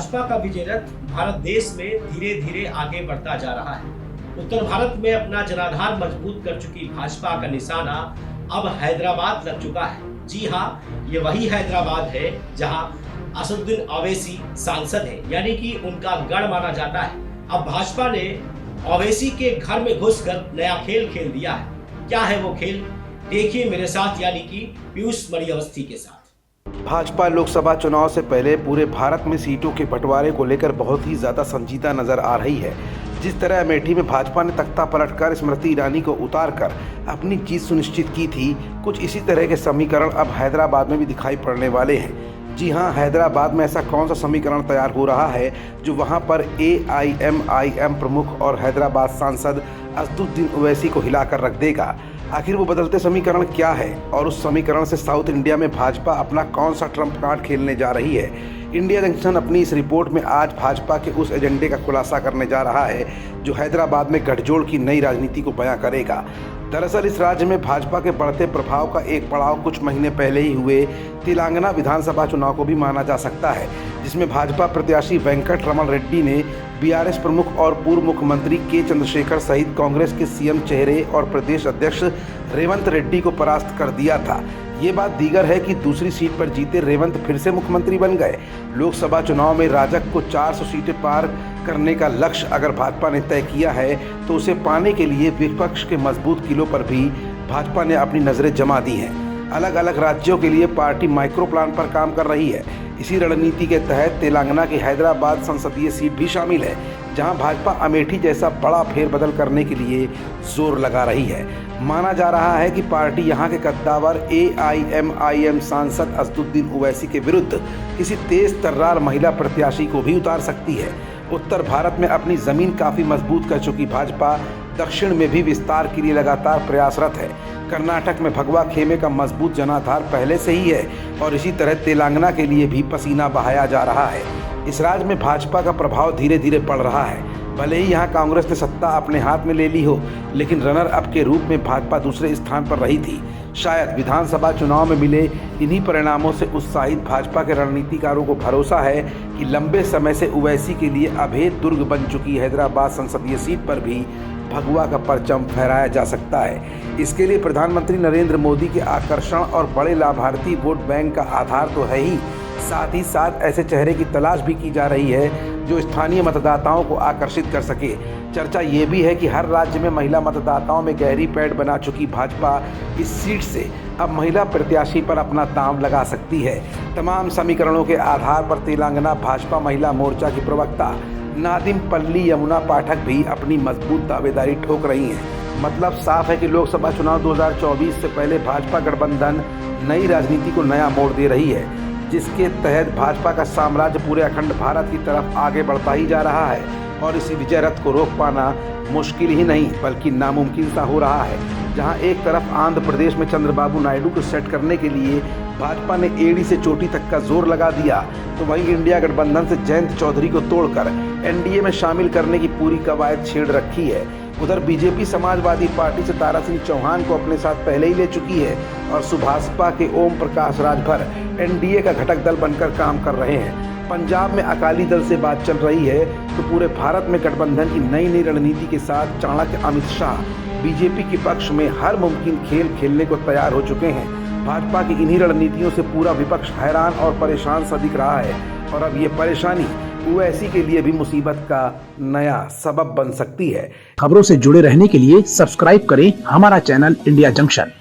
भाजपा का विजय रथ भारत देश में धीरे धीरे आगे बढ़ता जा रहा है। उत्तर भारत में अपना जनाधार मजबूत कर चुकी भाजपा का निशाना अब हैदराबाद लग चुका है। जी हाँ, ये वही हैदराबाद है जहां असदुद्दीन ओवैसी सांसद है, यानी कि उनका गढ़ माना जाता है। अब भाजपा ने ओवैसी के घर में घुसकर नया खेल खेल दिया है। क्या है वो खेल, देखिए मेरे साथ, यानी कि पीयूष मणि अवस्थी के साथ। भाजपा लोकसभा चुनाव से पहले पूरे भारत में सीटों के बंटवारे को लेकर बहुत ही ज्यादा संजीदा नजर आ रही है। जिस तरह अमेठी में भाजपा ने तख्ता पलटकर स्मृति ईरानी को उतारकर अपनी जीत सुनिश्चित की थी, कुछ इसी तरह के समीकरण अब हैदराबाद में भी दिखाई पड़ने वाले हैं। जी हां, हैदराबाद में ऐसा कौन सा समीकरण तैयार हो रहा है जो वहां पर AIMIM प्रमुख और हैदराबाद सांसद असदुद्दीन ओवैसी को हिलाकर रख देगा। आखिर वो बदलते समीकरण क्या है और उस समीकरण से साउथ इंडिया में भाजपा अपना कौन सा ट्रम्प कार्ड खेलने जा रही है। इंडिया जंक्शन अपनी इस रिपोर्ट में आज भाजपा के उस एजेंडे का खुलासा करने जा रहा है जो हैदराबाद में गठजोड़ की नई राजनीति को बयां करेगा। दरअसल इस राज्य में भाजपा के बढ़ते प्रभाव का एक पड़ाव कुछ महीने पहले ही हुए तेलंगाना विधानसभा चुनाव को भी माना जा सकता है, जिसमें भाजपा प्रत्याशी वेंकट रमण रेड्डी ने BRS प्रमुख और पूर्व मुख्यमंत्री के चंद्रशेखर सहित कांग्रेस के CM चेहरे और प्रदेश अध्यक्ष रेवंत रेड्डी को परास्त कर दिया था। ये बात दीगर है कि दूसरी सीट पर जीते रेवंत फिर से मुख्यमंत्री बन गए। लोकसभा चुनाव में राजग को 400 सीटें पार करने का लक्ष्य अगर भाजपा ने तय किया है तो उसे पाने के लिए विपक्ष के मजबूत किलों पर भी भाजपा ने अपनी नजरें जमा दी हैं। अलग अलग राज्यों के लिए पार्टी माइक्रो प्लान पर काम कर रही है। इसी रणनीति के तहत तेलंगाना की हैदराबाद संसदीय सीट भी शामिल है, जहां भाजपा अमेठी जैसा बड़ा फेरबदल करने के लिए जोर लगा रही है। माना जा रहा है कि पार्टी यहां के कद्दावर AIMIM सांसद असदुद्दीन ओवैसी के विरुद्ध किसी तेज तर्रार महिला प्रत्याशी को भी उतार सकती है। उत्तर भारत में अपनी जमीन काफी मजबूत कर चुकी भाजपा दक्षिण में भी विस्तार के लिए लगातार प्रयासरत है। कर्नाटक में भगवा खेमे का मजबूत जनाधार पहले से ही है और इसी तरह तेलंगाना के लिए भी पसीना बहाया जा रहा है। इस राज्य में भाजपा का प्रभाव धीरे धीरे बढ़ रहा है। भले ही यहाँ कांग्रेस ने सत्ता अपने हाथ में ले ली हो, लेकिन रनर अप के रूप में भाजपा दूसरे स्थान पर रही थी। शायद विधानसभा चुनाव में मिले इन्हीं परिणामों से उत्साहित भाजपा के रणनीतिकारों को भरोसा है कि लंबे समय से ओवैसी के लिए अभेद दुर्ग बन चुकी हैदराबाद संसदीय सीट पर भी भगवा का परचम फहराया जा सकता है। इसके लिए प्रधानमंत्री नरेंद्र मोदी के आकर्षण और बड़े लाभार्थी वोट बैंक का आधार तो है ही साथ ऐसे चेहरे की तलाश भी की जा रही है जो स्थानीय मतदाताओं को आकर्षित कर सके। चर्चा ये भी है कि हर राज्य में महिला मतदाताओं में गहरी पैठ बना चुकी भाजपा इस सीट से अब महिला प्रत्याशी पर अपना दांव लगा सकती है। तमाम समीकरणों के आधार पर तेलंगाना भाजपा महिला मोर्चा की प्रवक्ता नादिम पल्ली यमुना पाठक भी अपनी मजबूत दावेदारी ठोक रही हैं। मतलब साफ है कि लोकसभा चुनाव 2024 से पहले भाजपा गठबंधन नई राजनीति को नया मोड़ दे रही है, जिसके तहत भाजपा का साम्राज्य पूरे अखंड भारत की तरफ आगे बढ़ता ही जा रहा है और इसी विजय रथ को रोक पाना मुश्किल ही नहीं बल्कि नामुमकिन सा हो रहा है। जहां एक तरफ आंध्र प्रदेश में चंद्रबाबू नायडू को सेट करने के लिए भाजपा ने एड़ी से चोटी तक का जोर लगा दिया, तो वहीं इंडिया गठबंधन से जयंत चौधरी को तोड़कर NDA में शामिल करने की पूरी कवायद छेड़ रखी है। उधर बीजेपी समाजवादी पार्टी से तारा सिंह चौहान को अपने साथ पहले ही ले चुकी है और सुभाषपा के ओम प्रकाश राजभर NDA का घटक दल बनकर काम कर रहे हैं। पंजाब में अकाली दल से बात चल रही है तो पूरे भारत में गठबंधन की नई रणनीति के साथ चाणक्य अमित शाह बीजेपी के पक्ष में हर मुमकिन खेल खेलने को तैयार हो चुके हैं। भाजपा की इन्हीं रणनीतियों से पूरा विपक्ष हैरान और परेशान सा दिख रहा है और अब ये परेशानी ओवैसी के लिए भी मुसीबत का नया सबब बन सकती है। खबरों से जुड़े रहने के लिए सब्सक्राइब करें हमारा चैनल इंडिया जंक्शन।